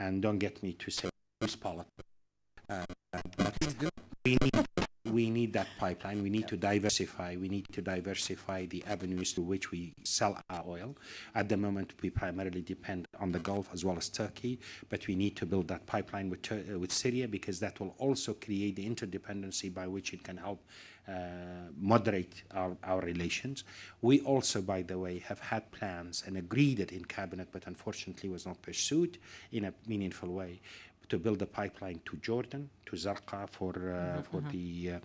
and don't get me to say politics. We need that pipeline. We need to diversify. We need to diversify the avenues through which we sell our oil. At the moment, we primarily depend on the Gulf as well as Turkey, but we need to build that pipeline with Syria, because that will also create the interdependency by which it can help moderate our relations. We also, by the way, have had plans and agreed it in cabinet, but unfortunately was not pursued in a meaningful way, to build a pipeline to Jordan, to Zarqa for the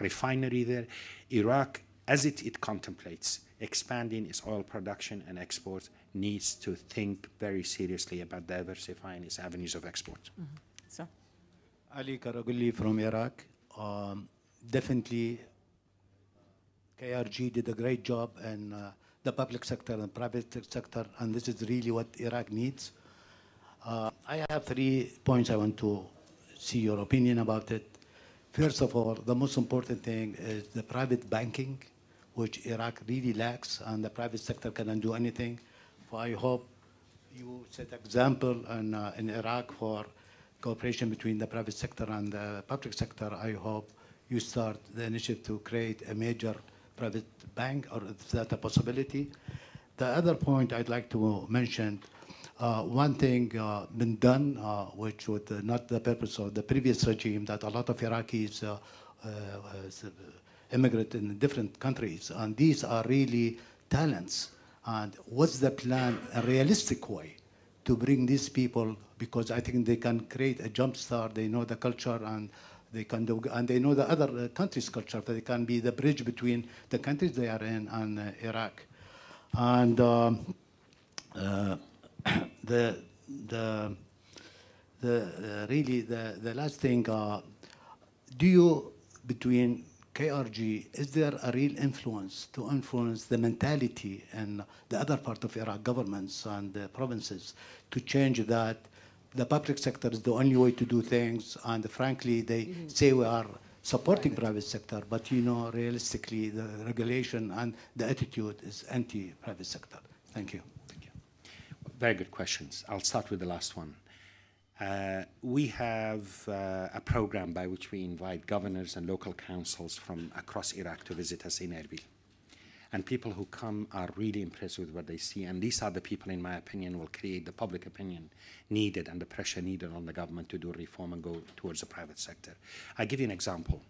refinery there. Iraq, as it contemplates expanding its oil production and exports, needs to think very seriously about diversifying its avenues of export. So, Ali Karagulli from Iraq. Definitely, KRG did a great job in the public sector and private sector, and this is really what Iraq needs. I have 3 points I want to see your opinion about it. First of all, the most important thing is the private banking, which Iraq really lacks, and the private sector cannot do anything. So I hope you set example in Iraq for cooperation between the private sector and the public sector. I hope you start the initiative to create a major private bank, or is that a possibility? The other point I'd like to mention, one thing been done, which was not the purpose of the previous regime, that a lot of Iraqis immigrate in different countries, and these are really talents. And what's the plan, a realistic way to bring these people, because I think they can create a jump start. They know the culture, and they can do, and they know the other countries' culture, that they can be the bridge between the countries they are in and Iraq. And really the last thing, do you, between KRG, is there a real influence to influence the mentality in the other part of Iraq governments and the provinces to change that the public sector is the only way to do things, and frankly they say we are supporting private sector, but you know, realistically the regulation and the attitude is anti-private sector? Thank you. Very good questions. I'll start with the last one. We have a program by which we invite governors and local councils from across Iraq to visit us in Erbil. And people who come are really impressed with what they see. And these are the people, in my opinion, will create the public opinion needed and the pressure needed on the government to do reform and go towards the private sector. I'll give you an example.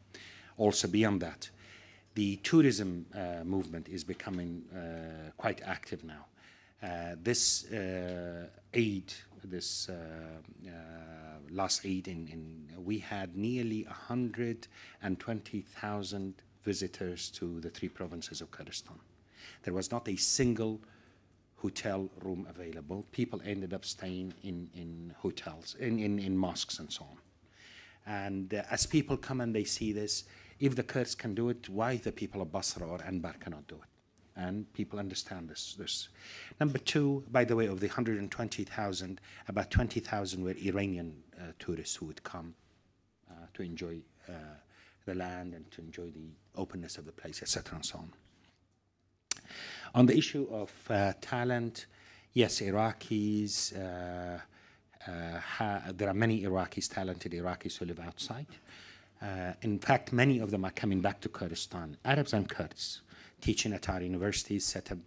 Also beyond that, the tourism movement is becoming quite active now. This aid, this last aid, we had nearly 120,000 visitors to the 3 provinces of Kurdistan. There was not a single hotel room available. People ended up staying in hotels, in mosques and so on. And as people come and they see this, if the Kurds can do it, why the people of Basra or Anbar cannot do it? And people understand this. Number 2, by the way, of the 120,000, about 20,000 were Iranian tourists who would come to enjoy the land and to enjoy the openness of the place, etc. and so on. On the issue of talent, yes, Iraqis, there are many Iraqis, talented Iraqis who live outside. In fact, many of them are coming back to Kurdistan, Arabs and Kurds, teaching at our universities, set up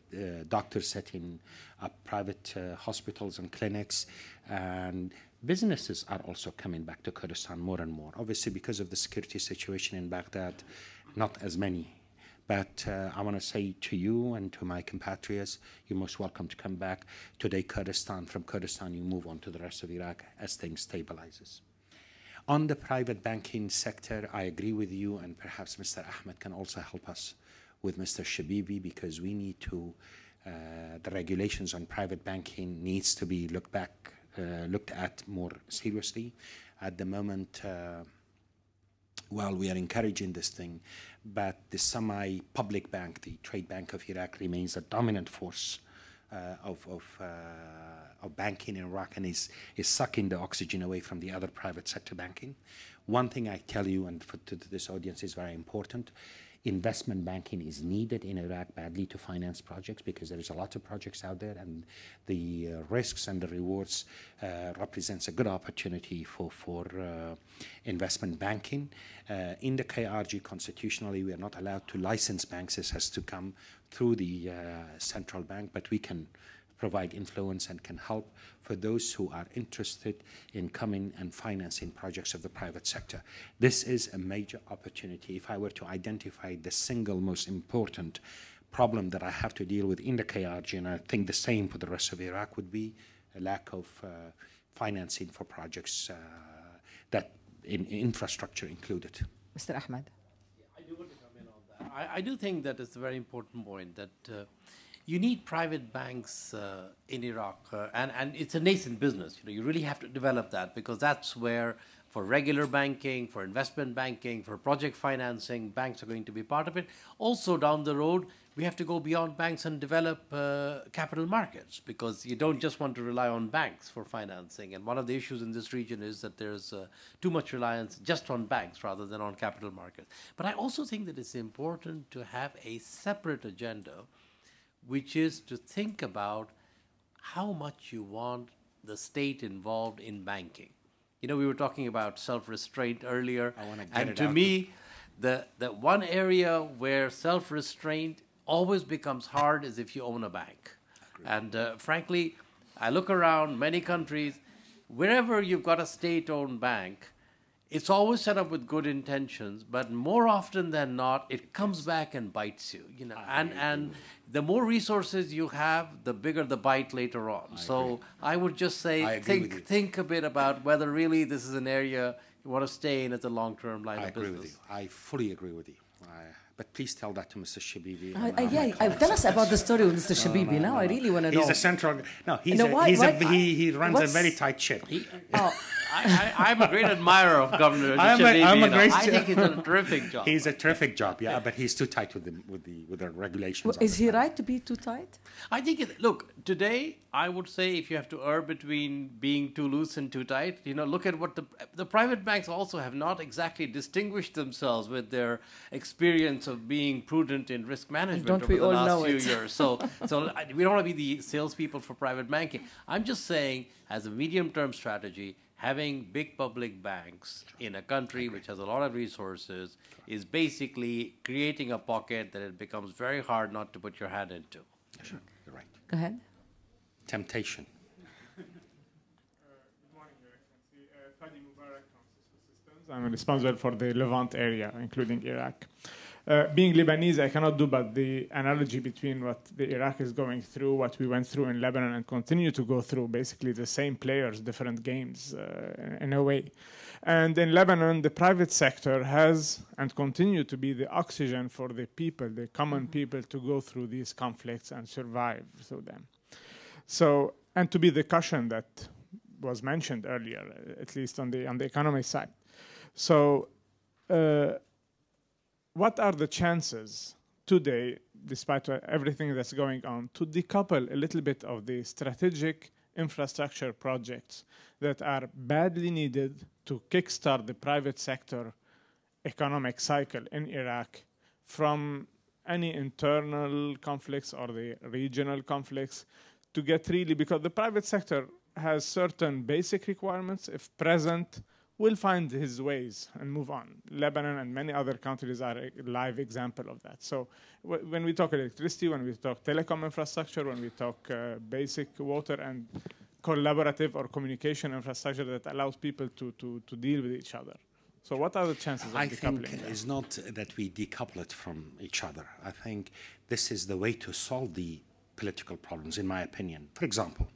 doctors setting up private hospitals and clinics, and businesses are also coming back to Kurdistan more and more. Obviously, because of the security situation in Baghdad, not as many. But I want to say to you and to my compatriots, you're most welcome to come back. Today, Kurdistan, from Kurdistan, you move on to the rest of Iraq as things stabilizes. On the private banking sector, I agree with you, and perhaps Mr. Ahmed can also help us with Mr. Shabibi, because we need to, the regulations on private banking needs to be looked at more seriously. At the moment, while we are encouraging this thing, but the semi-public bank, the Trade Bank of Iraq, remains a dominant force of banking in Iraq, and is sucking the oxygen away from the other private sector banking. One thing I tell you, and to this audience is very important, investment banking is needed in Iraq badly to finance projects, because there is a lot of projects out there, and the risks and the rewards represents a good opportunity for investment banking. In the KRG, constitutionally, we are not allowed to license banks. This has to come through the central bank, but we can provide influence and can help for those who are interested in coming and financing projects of the private sector. This is a major opportunity. If I were to identify the single most important problem that I have to deal with in the KRG, and I think the same for the rest of Iraq, would be a lack of financing for projects that in infrastructure included. Mr. Ahmed. I do want to come in on that. I do think that it's a very important point that you need private banks in Iraq, and it's a nascent business. You really have to develop that, because that's where, for regular banking, for investment banking, for project financing, banks are going to be part of it. Also, down the road, we have to go beyond banks and develop capital markets, because you don't just want to rely on banks for financing. And one of the issues in this region is that there's too much reliance just on banks rather than on capital markets. But I also think that it's important to have a separate agenda, which is to think about how much you want the state involved in banking. We were talking about self-restraint earlier. And to me, the one area where self-restraint always becomes hard is if you own a bank. And frankly, I look around many countries, wherever you've got a state-owned bank, it's always set up with good intentions, but more often than not, it comes back and bites you. And the more resources you have, the bigger the bite later on. So I would just say, think a bit about whether really this is an area you want to stay in as a long-term line of business. I agree with you. I fully agree with you. But please tell that to Mr. Shabibi. Tell us about the story with Mr. Shabibi. Now I really want to know. He's a central. No, he runs a very tight ship. I'm a great admirer of Governor Shabibi. I think he's done a terrific job. He's a terrific job, yeah, but he's too tight with the regulations. Is he right to be too tight? I think look, today I would say if you have to err between being too loose and too tight, look at what the private banks also have not exactly distinguished themselves with their experience of being prudent in risk management over the last few years. So we don't want to be the salespeople for private banking. I'm just saying, as a medium-term strategy, having big public banks in a country which has a lot of resources is basically creating a pocket that it becomes very hard not to put your hand into. Sure, you're right. Go ahead. Temptation. Good morning, Your Excellency. Fadi Mubarak from Cisco Systems. I'm responsible for the Levant area, including Iraq. Being Lebanese, I cannot do but the analogy between what the Iraq is going through, what we went through in Lebanon and continue to go through, basically the same players, different games in a way. And in Lebanon, the private sector has and continue to be the oxygen for the people, the common people, to go through these conflicts and survive through them. So, and to be the cushion that was mentioned earlier, at least on the economy side. So, what are the chances today, despite everything that's going on, to decouple a little bit of the strategic infrastructure projects that are badly needed to kickstart the private sector economic cycle in Iraq from any internal conflicts or the regional conflicts, to get really, because the private sector has certain basic requirements, if present, will find his ways and move on. Lebanon and many other countries are a live example of that. So when we talk electricity, when we talk telecom infrastructure, when we talk basic water and collaborative or communication infrastructure that allows people to deal with each other. So what are the chances of decoupling? I think it's not that we decouple it from each other. I think this is the way to solve the political problems, in my opinion. For example,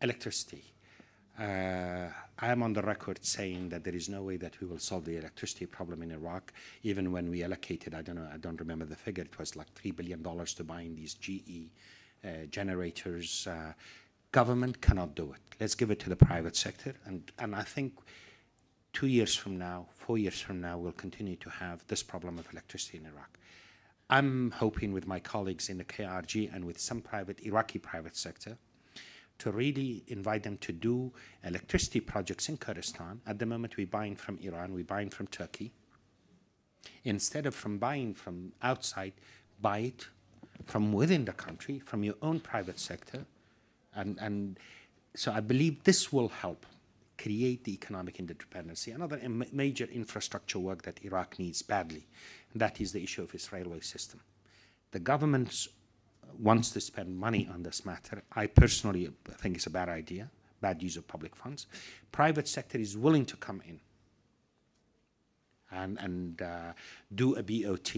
electricity. I am on the record saying that there is no way that we will solve the electricity problem in Iraq, even when we allocated, I don't remember the figure, it was like $3 billion to buying these GE generators. Government cannot do it. Let's give it to the private sector. And I think 2 years from now, 4 years from now, we'll continue to have this problem of electricity in Iraq. I'm hoping with my colleagues in the KRG and with some Iraqi private sector to really invite them to do electricity projects in Kurdistan. At the moment, we're buying from Iran, we're buying from Turkey. Instead of from buying from outside, buy it from within the country, from your own private sector. And so I believe this will help create the economic interdependence. Another major infrastructure work that Iraq needs badly, and that is the issue of its railway system. The government wants to spend money on this matter. I personally think it's a bad idea, bad use of public funds. Private sector is willing to come in and do a BOT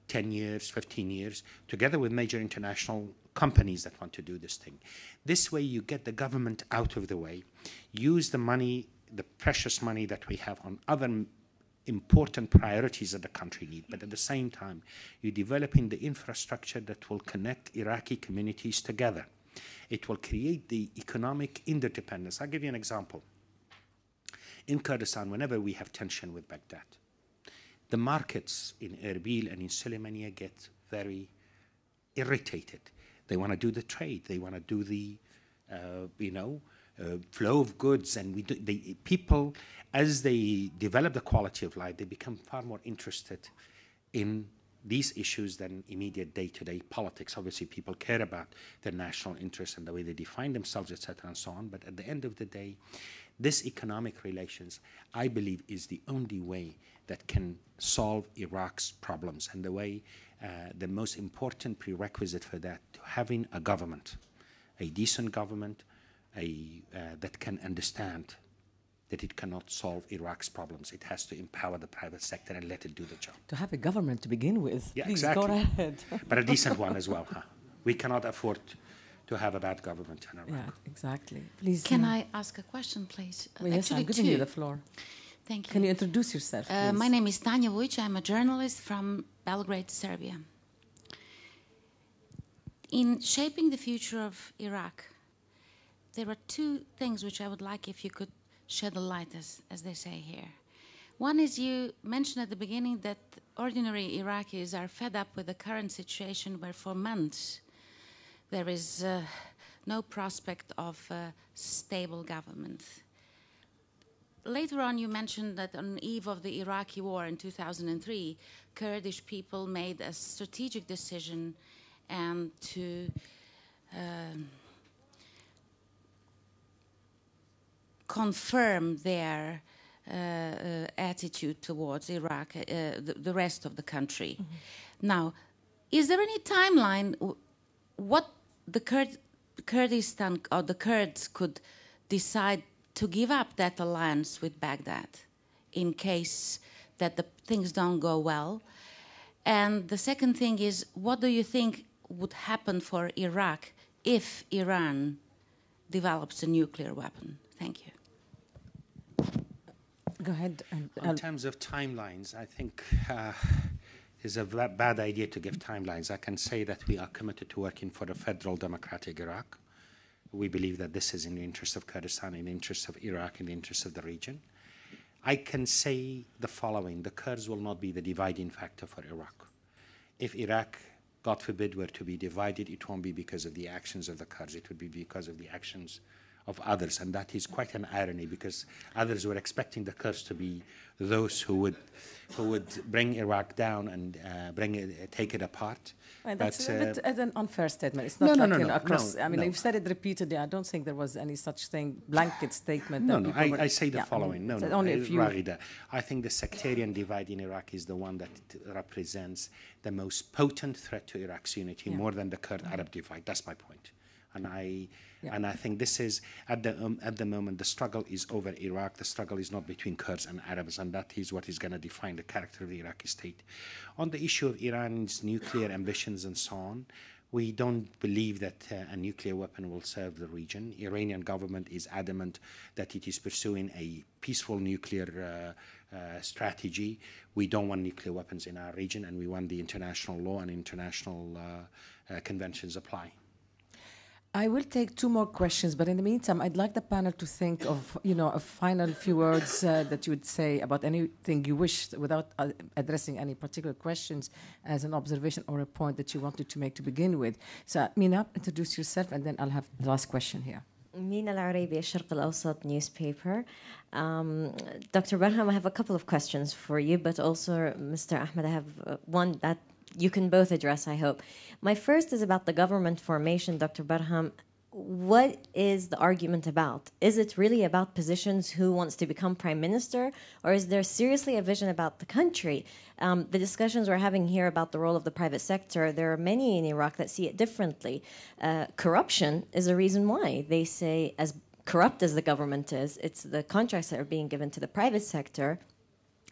10 years, 15 years, together with major international companies that want to do this thing. This way you get the government out of the way, use the money, the precious money that we have on other important priorities that the country needs, but at the same time, you're developing the infrastructure that will connect Iraqi communities together. It will create the economic interdependence. I'll give you an example. In Kurdistan, whenever we have tension with Baghdad, the markets in Erbil and in Suleimania get very irritated. They want to do the trade. They want to do the, flow of goods. And people, as they develop the quality of life, they become far more interested in these issues than immediate day-to-day politics. Obviously, people care about their national interests and the way they define themselves, etc., and so on. But at the end of the day, this economic relations, I believe, is the only way that can solve Iraq's problems, and the way, the most important prerequisite for that, to having a government, a decent government, that can understand that it cannot solve Iraq's problems. It has to empower the private sector and let it do the job. To have a government to begin with. Yeah, Please exactly. go ahead. But a decent one as well. Huh? We cannot afford to have a bad government in Iraq. Yeah, exactly. Please. Can I ask a question, please? Yes, I'm giving you the floor. Thank you. Can you introduce yourself, please? My name is Tanja Vujic. I'm a journalist from Belgrade, Serbia. In shaping the future of Iraq, there are two things which I would like if you could shed a light, as they say here. One is, you mentioned at the beginning that ordinary Iraqis are fed up with the current situation where for months there is no prospect of a stable government. Later on, you mentioned that on the eve of the Iraqi war in 2003, Kurdish people made a strategic decision and to confirm their attitude towards Iraq, the rest of the country. Mm-hmm. Now, is there any timeline what the Kurdistan or the Kurds could decide to give up that alliance with Baghdad in case that the things don't go well? And the second thing is, what do you think would happen for Iraq if Iran develops a nuclear weapon? Thank you. Go ahead. In terms of timelines, I think it's a bad idea to give timelines. I can say that we are committed to working for a federal democratic Iraq. We believe that this is in the interest of Kurdistan, in the interest of Iraq, in the interest of the region. I can say the following: the Kurds will not be the dividing factor for Iraq. If Iraq, God forbid, were to be divided, it won't be because of the actions of the Kurds. It would be because of the actions of others, and that is quite an irony, because others were expecting the Kurds to be those who would bring Iraq down and take it apart. Right, that's a bit an unfair statement. It's not across. I mean, no. you've said it repeatedly. I don't think there was any such thing, blanket statement. I say the following. Only a few. I think the sectarian divide in Iraq is the one that represents the most potent threat to Iraq's unity, more than the Kurd-Arab divide. That's my point. And I think this is, at the moment, the struggle is over Iraq. The struggle is not between Kurds and Arabs, and that is what is going to define the character of the Iraqi state. On the issue of Iran's nuclear ambitions and so on, we don't believe that a nuclear weapon will serve the region. Iranian government is adamant that it is pursuing a peaceful nuclear strategy. We don't want nuclear weapons in our region, and we want the international law and international conventions apply. I will take two more questions, but in the meantime, I'd like the panel to think of, a final few words that you would say about anything you wish, without addressing any particular questions, as an observation or a point that you wanted to make to begin with. So, Mina, introduce yourself, and then I'll have the last question here. Mina Al-Arabi, Sharq Al-Awsat newspaper. Dr. Barham, I have a couple of questions for you, but also, Mr. Ahmed, I have one that you can both address, I hope. My first is about the government formation, Dr. Barham. What is the argument about? Is it really about positions, who wants to become prime minister, or is there seriously a vision about the country? The discussions we're having here about the role of the private sector, there are many in Iraq that see it differently. Corruption is a reason why. They say, as corrupt as the government is, it's the contracts that are being given to the private sector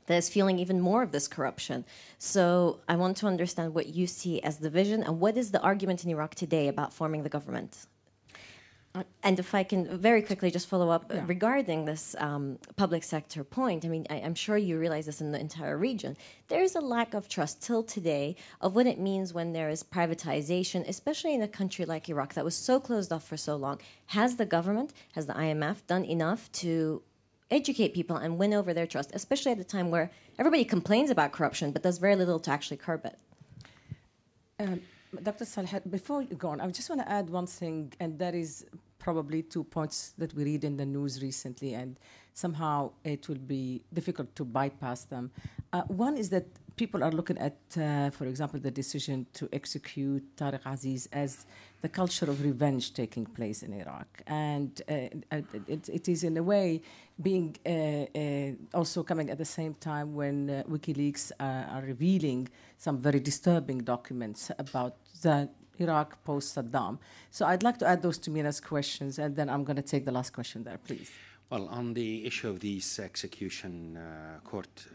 that is feeling even more of this corruption. So I want to understand what you see as the vision, and what is the argument in Iraq today about forming the government? And if I can very quickly just follow up regarding this public sector point, I mean, I'm sure you realize this in the entire region. There is a lack of trust till today of what it means when there is privatization, especially in a country like Iraq that was so closed off for so long. Has the government, has the IMF done enough to educate people and win over their trust, especially at a time where everybody complains about corruption but does very little to actually curb it? Dr. Salih, before you go on, I just want to add one thing, and that is probably 2 points that we read in the news recently, and somehow it will be difficult to bypass them. One is that people are looking at, for example, the decision to execute Tariq Aziz as the culture of revenge taking place in Iraq. And it is in a way being also coming at the same time when WikiLeaks are revealing some very disturbing documents about the Iraq post-Saddam. So I'd like to add those to Mina's questions, and then I'm going to take the last question there, please. Well, on the issue of these execution court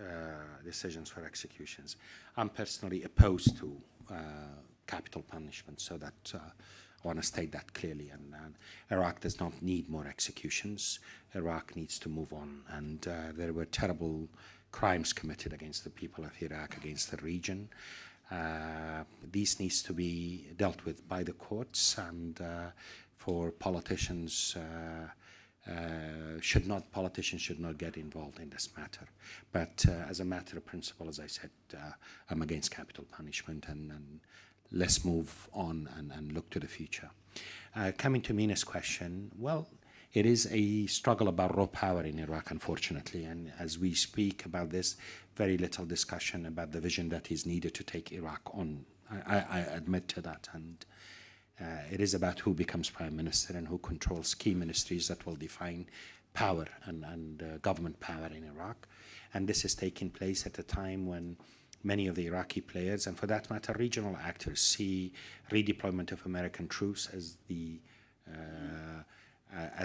decisions for executions, I'm personally opposed to capital punishment, so that I want to state that clearly. And Iraq does not need more executions. Iraq needs to move on. And there were terrible crimes committed against the people of Iraq, against the region. These needs to be dealt with by the courts, and for politicians, politicians should not get involved in this matter. But as a matter of principle, as I said, I'm against capital punishment, and let's move on and look to the future. Coming to Mina's question, well, it is a struggle about raw power in Iraq, unfortunately, and as we speak about this, very little discussion about the vision that is needed to take Iraq on. I admit to that, and it is about who becomes prime minister and who controls key ministries that will define power and government power in Iraq. And this is taking place at a time when many of the Iraqi players, and for that matter, regional actors, see redeployment of American troops as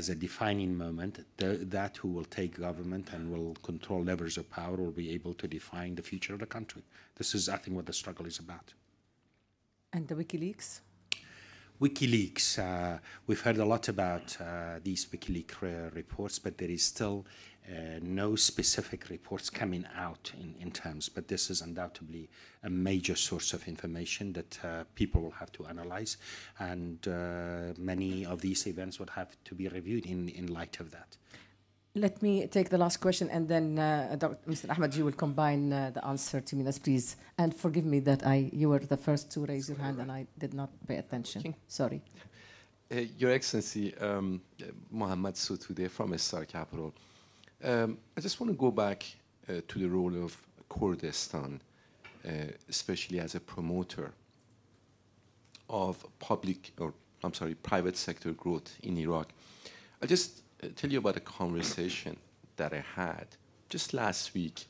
a defining moment. That who will take government and will control levers of power will be able to define the future of the country. This is, I think, what the struggle is about. And the WikiLeaks? WikiLeaks, we've heard a lot about these WikiLeaks reports, but there is still no specific reports coming out in terms, but this is undoubtedly a major source of information that people will have to analyze, and many of these events would have to be reviewed in light of that. Let me take the last question, and then Mr. Ahmed, you will combine the answer to Mina's, please. And forgive me that you were the first to raise your hand, and I did not pay attention. Sorry. Your Excellency, Mohammed Sotoudeh from SR Capital. I just want to go back to the role of Kurdistan, especially as a promoter of private sector growth in Iraq. I'll just tell you about a conversation that I had just last week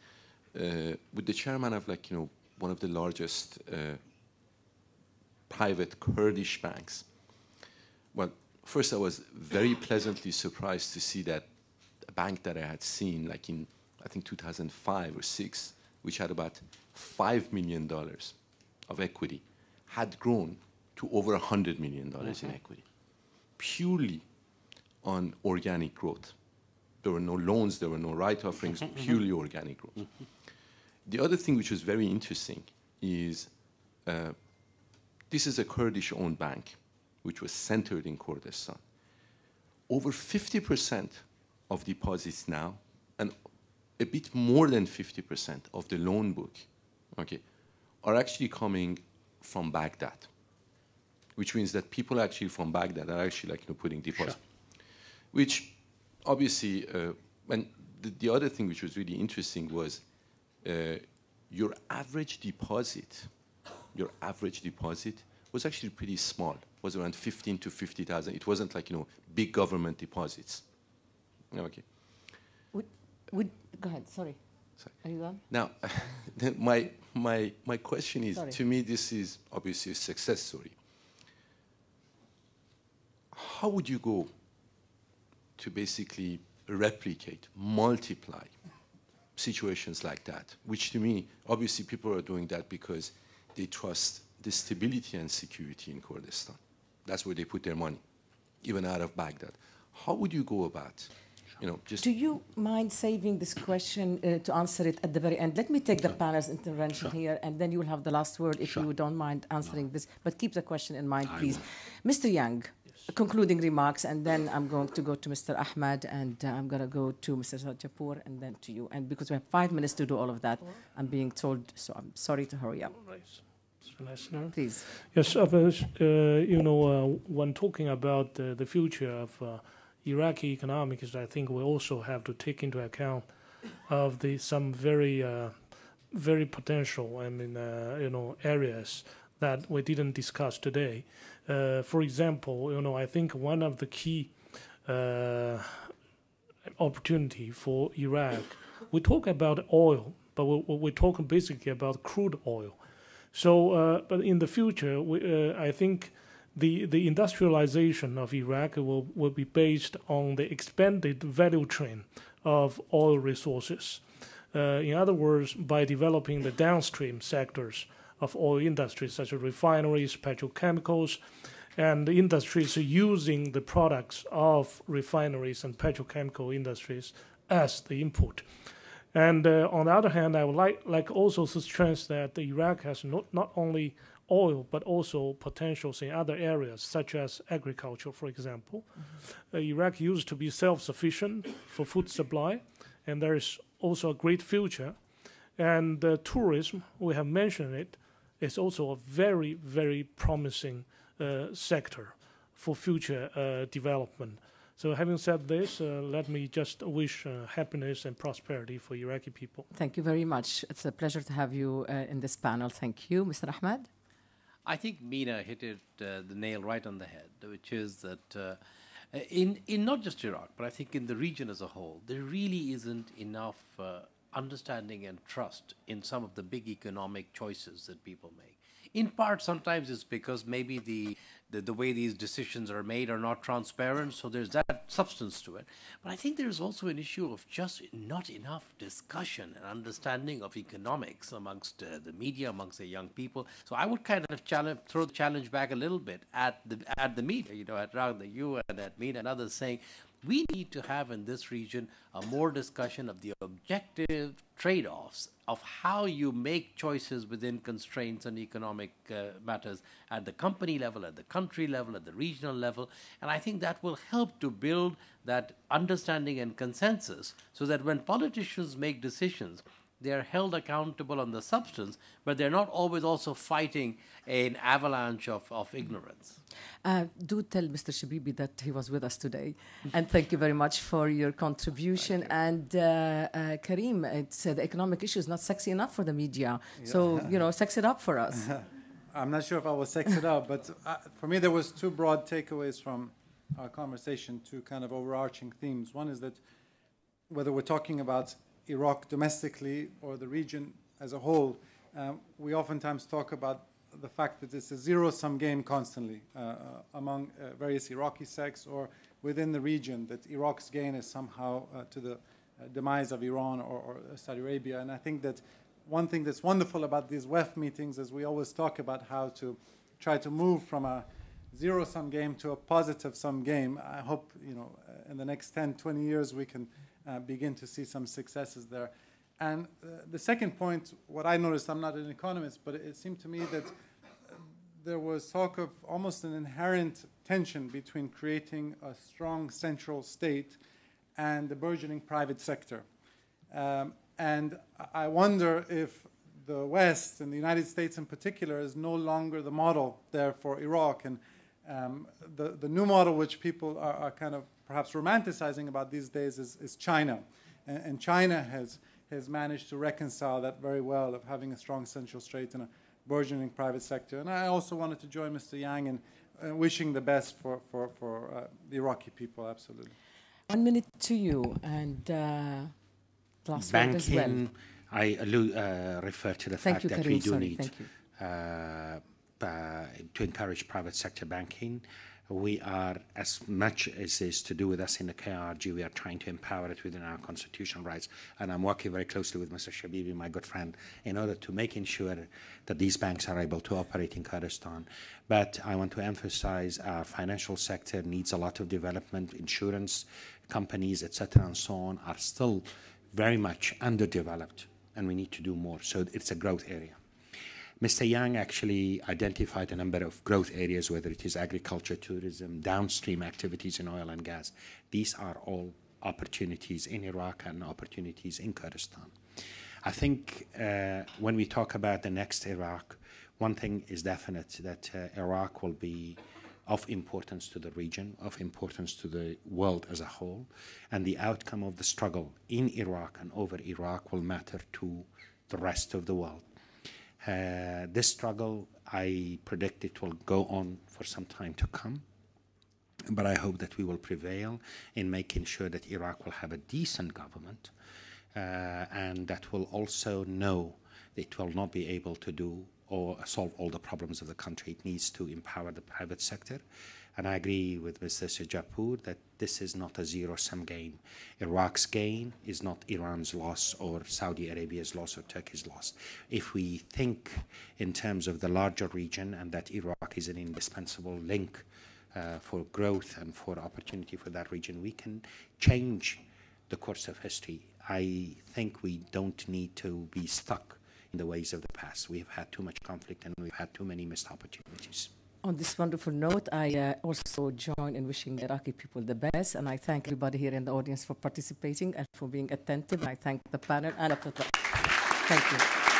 with the chairman of, one of the largest private Kurdish banks. Well, first I was very pleasantly surprised to see that a bank that I had seen, in, I think, 2005 or 6, which had about $5 million of equity, had grown to over $100 million in equity, purely on organic growth. There were no loans, there were no right offerings, purely organic growth. The other thing which was very interesting is this is a Kurdish-owned bank, which was centered in Kurdistan. Over 50% of deposits now, and a bit more than 50% of the loan book, are actually coming from Baghdad, which means that people actually from Baghdad are actually putting deposits. Sure. which obviously, and the other thing which was really interesting was your average deposit was actually pretty small. It was around 15 to 50,000. It wasn't like, big government deposits. Okay. Go ahead, sorry. Are you done? Now, my question is, to me, this is obviously a success story. How would you go to basically replicate, multiply situations like that? Which to me, obviously people are doing that because they trust the stability and security in Kurdistan. That's where they put their money, even out of Baghdad. How would you go about, just... Do you mind saving this question to answer it at the very end? Let me take the panel's intervention here, and then you will have the last word if you don't mind answering this. But keep the question in mind, please. Mr. Yang, concluding remarks, and then I'm going to go to Mr. Ahmed, and I'm going to go to Mr. Sadjadpour, and then to you. And because we have 5 minutes to do all of that, I'm being told, so I'm sorry to hurry up. Please. Yes, when talking about the future of Iraqi economics, I think we also have to take into account of some very, very potential, areas that we didn't discuss today. For example, I think one of the key opportunity for Iraq, we talk about oil, but we talk basically about crude oil. So, but in the future, I think the industrialization of Iraq will be based on the expanded value chain of oil resources. In other words, by developing the downstream sectors of oil industries, such as refineries, petrochemicals, and the industries using the products of refineries and petrochemical industries as the input. And on the other hand, I would like also to stress that Iraq has not only oil, but also potentials in other areas, such as agriculture, for example. Iraq used to be self-sufficient for food supply, and there is also a great future. And tourism, we have mentioned it, is also a very, very promising sector for future development. So having said this, let me just wish happiness and prosperity for Iraqi people. Thank you very much. It's a pleasure to have you in this panel. Thank you. Mr. Ahmed? I think Mina hit it the nail right on the head, which is that in not just Iraq, but I think in the region as a whole, there really isn't enough understanding and trust in some of the big economic choices that people make. In part, sometimes it's because maybe the way these decisions are made are not transparent, so there's that substance to it. But I think there's also an issue of just not enough discussion and understanding of economics amongst the media, amongst the young people. So I would kind of throw the challenge back a little bit at the media, at Ragda, you and at Mina and others, saying we need to have in this region a more discussion of the objective trade-offs of how you make choices within constraints and economic matters at the company level, at the country level, at the regional level. And I think that will help to build that understanding and consensus so that when politicians make decisions, they are held accountable on the substance, but they're not always also fighting an avalanche of ignorance. Do tell Mr. Shabibi that he was with us today. And thank you very much for your contribution. And Karim, it's, the economic issue is not sexy enough for the media. Yeah. So, sex it up for us. I'm not sure if I will sex it up, but for me there was two broad takeaways from our conversation, two kind of overarching themes. One is that whether we're talking about Iraq domestically or the region as a whole, we oftentimes talk about the fact that it's a zero-sum game constantly among various Iraqi sects or within the region, that Iraq's gain is somehow to the demise of Iran or Saudi Arabia. And I think that one thing that's wonderful about these WEF meetings is we always talk about how to try to move from a zero-sum game to a positive-sum game. I hope, in the next 10, 20 years we can begin to see some successes there. And the second point, what I noticed, I'm not an economist, but it seemed to me that there was talk of almost an inherent tension between creating a strong central state and the burgeoning private sector. And I wonder if the West, and the United States in particular, is no longer the model there for Iraq. And The new model which people are kind of perhaps romanticizing about these days is China. And China has managed to reconcile that very well, of having a strong central state and a burgeoning private sector. And I also wanted to join Mr. Yang in wishing the best for the Iraqi people, absolutely. 1 minute to you, and last word as well. Banking, I refer to the fact that we do need to encourage private sector banking. We are, as much as is to do with us in the KRG, we are trying to empower it within our constitutional rights. And I'm working very closely with Mr. Shabibi, my good friend, in order to making sure that these banks are able to operate in Kurdistan. But I want to emphasize our financial sector needs a lot of development. Insurance companies, etc., and so on, are still very much underdeveloped, and we need to do more. So it's a growth area. Mr. Yang actually identified a number of growth areas, whether it is agriculture, tourism, downstream activities in oil and gas. These are all opportunities in Iraq and opportunities in Kurdistan. I think when we talk about the next Iraq, one thing is definite, that Iraq will be of importance to the region, of importance to the world as a whole, and the outcome of the struggle in Iraq and over Iraq will matter to the rest of the world. This struggle, I predict it will go on for some time to come, but I hope that we will prevail in making sure that Iraq will have a decent government, and that will also know that it will not be able to do or solve all the problems of the country. It needs to empower the private sector. And I agree with Mr. Sadjadpour that this is not a zero-sum game. Iraq's gain is not Iran's loss or Saudi Arabia's loss or Turkey's loss. If we think in terms of the larger region and that Iraq is an indispensable link for growth and for opportunity for that region, we can change the course of history. I think we don't need to be stuck in the ways of the past. We've had too much conflict and we've had too many missed opportunities. On this wonderful note, I also join in wishing the Iraqi people the best, and I thank everybody here in the audience for participating and for being attentive. I thank the panel. Thank you.